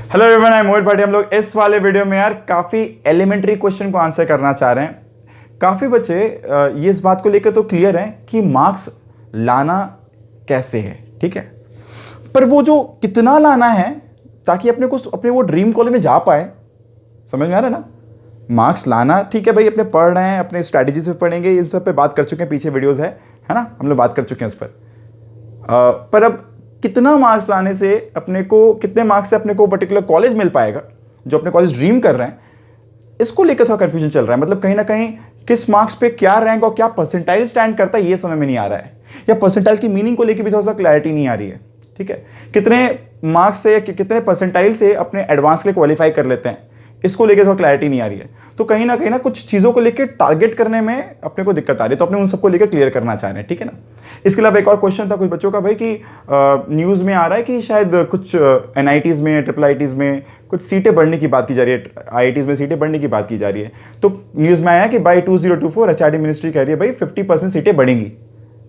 Hello everyone, I am मोहित भाटी। हम लोग इस वाले वीडियो में यार काफ़ी एलिमेंट्री क्वेश्चन को आंसर करना चाह रहे हैं। काफ़ी बच्चे ये इस बात को लेकर तो क्लियर हैं कि मार्क्स लाना कैसे है, ठीक है, पर वो जो कितना लाना है ताकि अपने को अपने वो ड्रीम कॉलेज में जा पाए, समझ में आ रहा है ना। मार्क्स लाना ठीक है भाई, अपने पढ़ रहे हैं, अपने स्ट्रैटेजी से पढ़ेंगे, इन सब पे बात कर चुके हैं, पीछे वीडियोस है ना, हम लोग बात कर चुके हैं इस पर अब कितना मार्क्स लाने से अपने को, कितने मार्क्स से अपने को पर्टिकुलर कॉलेज मिल पाएगा जो अपने कॉलेज ड्रीम कर रहे हैं, इसको लेकर थोड़ा कंफ्यूजन चल रहा है। मतलब कहीं ना कहीं किस मार्क्स पे क्या रैंक और क्या परसेंटाइल स्टैंड करता है ये समझ में नहीं आ रहा है, या परसेंटाइल की मीनिंग को लेकर भी थोड़ा सा क्लैरिटी नहीं आ रही है, ठीक है। कितने मार्क्स से, कितने परसेंटाइल से अपने एडवांस के लिए क्वालिफाई कर लेते हैं, इसको लेकर थोड़ा क्लैरिटी नहीं आ रही है। तो कहीं ना कुछ चीज़ों को लेकर टारगेट करने में अपने को दिक्कत आ रही है, तो अपने उन सबको लेकर क्लियर करना चाह रहे हैं, ठीक है ना। इसके अलावा एक और क्वेश्चन था कुछ बच्चों का भाई कि न्यूज़ में आ रहा है कि शायद कुछ NITs में, IIITs में कुछ सीटें बढ़ने की बात की जा रही है, IITs में सीटें बढ़ने की बात की जा रही है। तो न्यूज़ में आया कि बाई 2024 HRD मिनिस्ट्री कह रही है भाई 50% सीटें बढ़ेंगी,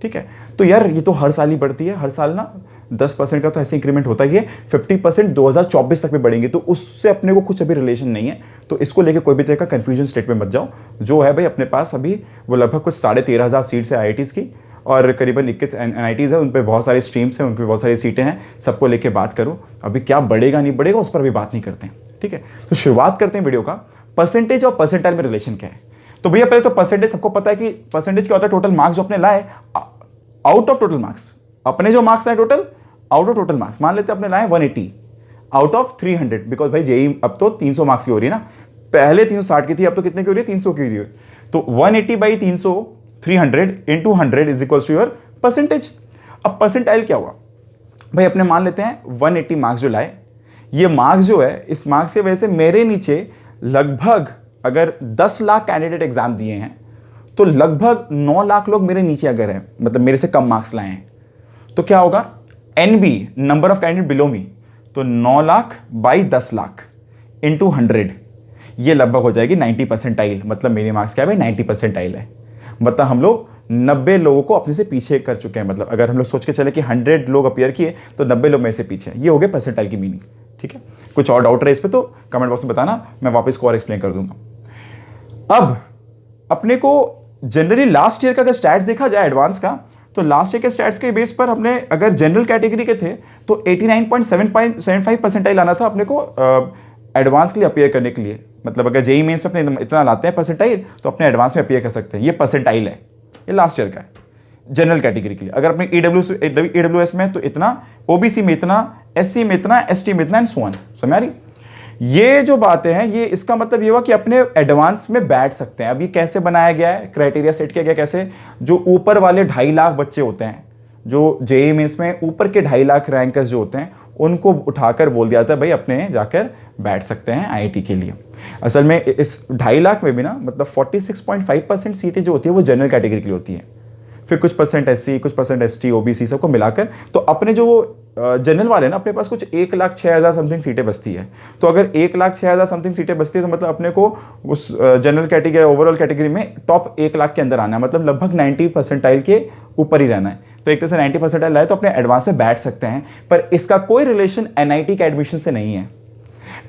ठीक है। तो यार ये तो हर साल ही बढ़ती है, हर साल ना 10% का तो ऐसे इंक्रीमेंट होता ही है, 50% 2024 तक में बढ़ेंगे, तो उससे अपने को कुछ अभी रिलेशन नहीं है। तो इसको लेके कोई भी तरह का कंफ्यूजन स्टेट में मत जाओ। जो है भाई अपने पास अभी वो लगभग कुछ 13,500 सीट्स है IITs की, और करीबन 21 NITs है, उन पर बहुत सारी स्ट्रीम्स हैं, उन पर बहुत सारी सीटें हैं, सबको लेके बात करो। अभी क्या बढ़ेगा नहीं बढ़ेगा उस पर भी बात नहीं करते हैं, ठीक है। तो शुरुआत करते हैं वीडियो का। परसेंटेज और परसेंटाइल में रिलेशन क्या है। तो भैया पहले तो परसेंटेज सबको पता है कि परसेंटेज क्या होता है, टोटल मार्क्स जो अपने लाए आउट ऑफ टोटल मार्क्स, अपने जो मार्क्स आए total out of total marks, मान लेते हैं अपने लाए 180 आउट ऑफ 300, बिकॉज भाई जेई अब तो 300 मार्क्स की हो रही है ना, पहले 360 की थी, अब तो कितने की हो रही है, 300 की हो रही है। तो 180 by 300, 300 into 100 is equals to your percentage. अब परसेंटाइल क्या हुआ भाई, अपने मान लेते हैं 180 मार्क्स जो लाए, ये मार्क्स जो है, इस मार्क्स की वजह से मेरे नीचे लगभग अगर 10 लाख कैंडिडेट एग्जाम दिए हैं तो लगभग 9 लाख लोग मेरे नीचे अगर हैं, मतलब मेरे से कम मार्क्स लाए हैं, तो क्या होगा, NB number of candidate below मी, तो 9 लाख बाई 10 लाख इंटू 100, ये लगभग हो जाएगी 90 परसेंटाइल। मतलब मेरे मार्क्स क्या है भाई, 90 परसेंटाइल है। मतलब हम लोग 90 लोगों को अपने से पीछे कर चुके हैं। मतलब अगर हम लोग सोच के चले कि 100 लोग अपीयर किए तो 90 लोग मेरे से पीछे हैं। ये हो गए परसेंटाइल की मीनिंग, ठीक है। कुछ और डाउट रहे इस पर तो कमेंट बॉक्स में बताना, मैं वापस को और एक्सप्लेन कर दूंगा। अब अपने को जनरली लास्ट ईयर का अगर स्टैट्स देखा जाए एडवांस का, तो लास्ट ईयर के स्टैट्स के बेस पर हमने अगर जनरल कैटेगरी के थे तो 89.75 परसेंटाइल आना था अपने को एडवांस के लिए अपीयर करने के लिए। मतलब अगर जेई मेंस में अपने इतना लाते हैं परसेंटाइल तो अपने एडवांस में अपीयर कर सकते हैं। ये परसेंटाइल है, ये लास्ट ईयर का है जनरल कैटेगरी के लिए। अगर अपने EWS में तो इतना, OBC में इतना, SC में इतना, ST में इतना एंड सो ऑन। समझ आ रही ये जो बातें हैं, ये इसका मतलब ये हुआ कि अपने एडवांस में बैठ सकते हैं। अब ये कैसे बनाया गया है, क्राइटेरिया सेट किया गया कैसे, जो ऊपर वाले 2.5 लाख बच्चे होते हैं, जो जेईई मेंस में ऊपर के 2.5 लाख रैंकर्स जो होते हैं, उनको उठाकर बोल दिया था भाई अपने जाकर बैठ सकते हैं IIT के लिए। असल में इस 2.5 लाख में भी ना, मतलब 46.5% सीटें जो होती है वो जनरल कैटेगरी के लिए होती है, फिर कुछ परसेंट SC, कुछ परसेंट ST, OBC सबको मिलाकर, तो अपने जो जनरल वाले ना, अपने पास कुछ 1,06,000 समथिंग सीटें बचती है। तो अगर 1,06,000 समथिंग सीटें बचती है तो मतलब अपने को उस जनरल कैटेगरी, ओवरऑल कैटेगरी में टॉप 1 लाख के अंदर आना है, मतलब लगभग 90 परसेंटाइल के ऊपर ही रहना है। तो एक तरह से 90 परसेंटाइल लाए तो अपने एडवांस में बैठ सकते हैं, पर इसका कोई रिलेशन NIT के एडमिशन से नहीं है।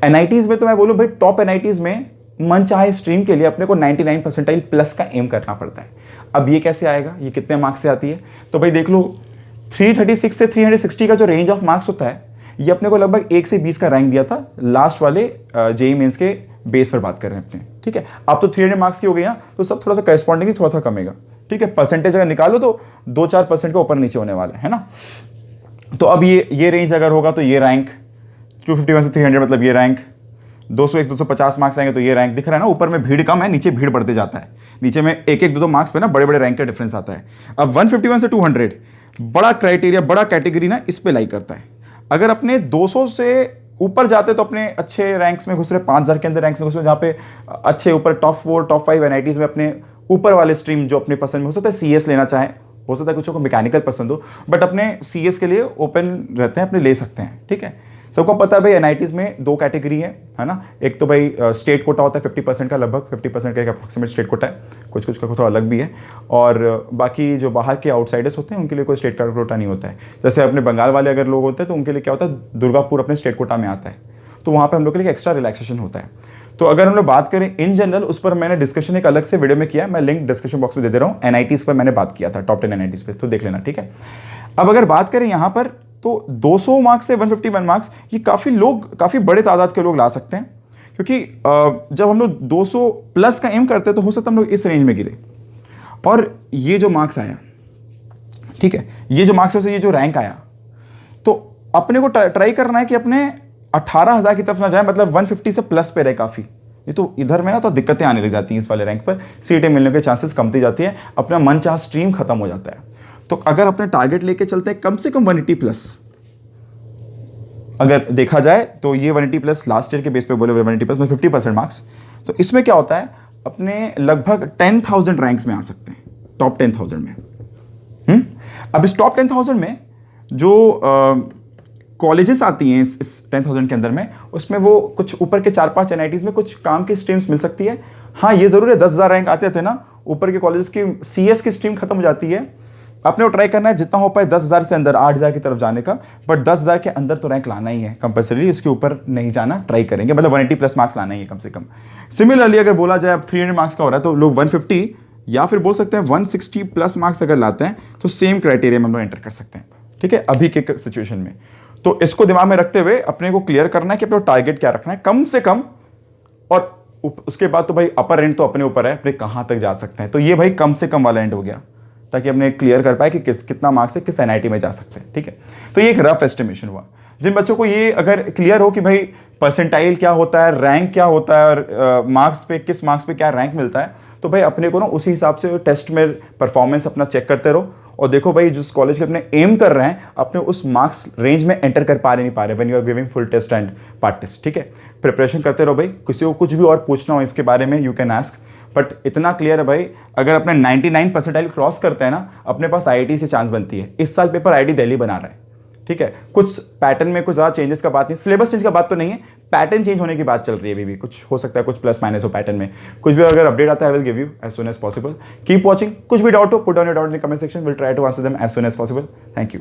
NITs में तो मैं बोलूँ भाई, टॉप NITs में मन चाहे स्ट्रीम के लिए अपने को 99 परसेंटाइल प्लस का एम करना पड़ता है। अब ये कैसे आएगा, ये कितने मार्क्स से आती है, तो भाई देख लो 336 से 360 का जो रेंज ऑफ मार्क्स होता है, ये अपने को लगभग 1 से 20 का रैंक दिया था लास्ट वाले जेईई मेंस के बेस पर बात कर रहे हैं अपने, ठीक है। अब तो 300 मार्क्स की हो गई ना, तो सब थोड़ा सा करस्पॉन्डिंग थोड़ा कमेगा, ठीक है। परसेंटेज अगर निकालो तो 2-4% का ऊपर नीचे होने वाला है ना। तो अब ये रेंज अगर होगा तो ये रैंक 251 से 300, मतलब ये रैंक 201 250 मार्क्स आएंगे तो ये रैंक दिख रहा है ना। ऊपर में भीड़ कम है, नीचे भीड़ बढ़ते जाता है, नीचे में 1-1, 2-2 मार्क्स पे ना बड़े बड़े रैंक का डिफरेंस आता है। अब 151 से 200 बड़ा क्राइटेरिया, बड़ा कैटेगरी ना इस पे लाई करता है। अगर अपने 200 से ऊपर जाते तो अपने अच्छे रैंक्स में घुस रहे, 5,000 के अंदर रैंक्स में घुस रहे, जहाँ पे अच्छे ऊपर टॉप 4, टॉप 5 NITs में अपने ऊपर वाले स्ट्रीम जो अपने पसंद में, हो सकता है CS लेना चाहे, हो सकता है कुछ को मैकेनिकल पसंद हो, बट अपने CS के लिए ओपन रहते हैं, अपने ले सकते हैं, ठीक है। सबको पता है भाई NITs में 2 कैटेगरी है ना। एक तो भाई स्टेट कोटा होता है 50% का, लगभग 50% का एक अप्रोक्सीमेट स्टेट कोटा है, कुछ कुछ का थोड़ा अलग भी है, और बाकी जो बाहर के आउटसाइडर्स होते हैं उनके लिए कोई स्टेट का कोटा नहीं होता है। जैसे अपने बंगाल वाले अगर लोग होते हैं तो उनके लिए क्या होता है, दुर्गापुर अपने स्टेट कोटा में आता है, तो वहाँ पे हम लोग के लिए एक्स्ट्रा रिलैक्सेशन होता है। तो अगर हम लोग बात करें इन जनरल, उस पर मैंने डिस्कशन एक अलग से वीडियो में किया, मैं लिंक डिस्क्रिप्शन बॉक्स में दे दे रहा हूँ। एनआईटीज़ पर मैंने बात किया था, टॉप 10 एनआईटीज़ पे, तो देख लेना, ठीक है। अब अगर बात करें यहाँ पर, तो 200 मार्क्स से 151 मार्क्स ये काफ़ी बड़े तादाद के लोग ला सकते हैं, क्योंकि जब हम लोग 200 प्लस का एम करते हैं तो हो सकता है हम लोग इस रेंज में गिरे। और ये जो मार्क्स आया, ठीक है, ये जो मार्क्स से ये जो रैंक आया, तो अपने को ट्राई करना है कि अपने 18,000 की तरफ ना जाए, मतलब 150 से प्लस पे रहे काफ़ी। ये तो इधर में ना तो दिक्कतें आने लग जाती हैं, इस वाले रैंक पर सीटें मिलने के चांसेस कमती जाती है, अपना मन चाह स्ट्रीम खत्म हो जाता है। तो अगर अपने टारगेट लेके चलते हैं कम से कम 180 प्लस, अगर देखा जाए तो ये 180 प्लस लास्ट ईयर के बेस पे बोले 180 प्लस में 50% मार्क्स, तो इसमें क्या होता है, अपने लगभग 10,000 रैंक्स में आ सकते हैं, टॉप 10,000 में। अब इस टॉप 10,000 में जो कॉलेजेस आती हैं इस 10,000 के अंदर में, उसमें वो कुछ ऊपर के 4-5 एनआईटीज़ में कुछ काम की स्ट्रीम्स मिल सकती है। हाँ, ये ज़रूर है, 10,000 रैंक आते थे ना, ऊपर के कॉलेज की सीएस की स्ट्रीम खत्म हो जाती है। अपने को ट्राई करना है जितना हो पाए 10,000 से अंदर, 8,000 की तरफ जाने का, बट 10,000 के अंदर तो रैंक लाना ही है कंपल्सरी, इसके ऊपर नहीं जाना, ट्राई करेंगे, मतलब 180 प्लस मार्क्स लाना ही है कम से कम। सिमिलरली अगर बोला जाए अब 300 मार्क्स का हो रहा है, तो लोग 150 या फिर बोल सकते हैं 160 प्लस मार्क्स अगर लाते हैं तो सेम क्राइटेरिया में हम लोग एंटर कर सकते हैं, ठीक है, अभी के सिचुएशन में। तो इसको दिमाग में रखते हुए अपने को क्लियर करना है कि अपना टारगेट क्या रखना है कम से कम, और उसके बाद तो भाई अपर एंड तो अपने ऊपर है, अपने कहाँ तक जा सकते हैं। तो ये भाई कम से कम वाला एंड हो गया, ताकि अपने क्लियर कर पाए कि कितना मार्क्स से किस एनआईटी में जा सकते हैं, ठीक है। तो ये एक रफ एस्टिमेशन हुआ। जिन बच्चों को ये अगर क्लियर हो कि भाई परसेंटाइल क्या होता है, रैंक क्या होता है, और मार्क्स पे किस मार्क्स पे क्या रैंक मिलता है, तो भाई अपने को ना उसी हिसाब से टेस्ट में परफॉर्मेंस अपना चेक करते रहो, और देखो भाई जिस कॉलेज के अपने एम कर रहे हैं, अपने उस मार्क्स रेंज में एंटर कर पा रहे नहीं पा रहे, when you are giving full test and part test, ठीक है। प्रिपरेशन करते रहो भाई, किसी को कुछ भी और पूछना हो इसके बारे में यू कैन आस्क, बट इतना क्लियर है भाई, अगर अपने 99 परसेंटाइल क्रॉस करते हैं ना, अपने पास आईआईटी की चांस बनती है। इस साल पेपर आईआईटी दिल्ली बना रहा है, ठीक है। कुछ पैटर्न में कुछ ज़्यादा चेंजेस का बात नहीं, सिलेबस चेंज का बात तो नहीं है, पैटर्न चेंज होने की बात चल रही है। अभी भी कुछ हो सकता है, कुछ प्लस माइनस हो पैटर्न में, कुछ भी अगर अपडेट आता है I will give you as soon as possible. Keep watching, कुछ भी डाउट हो put down your doubt in comment section, will try to answer them as soon as possible. Thank you.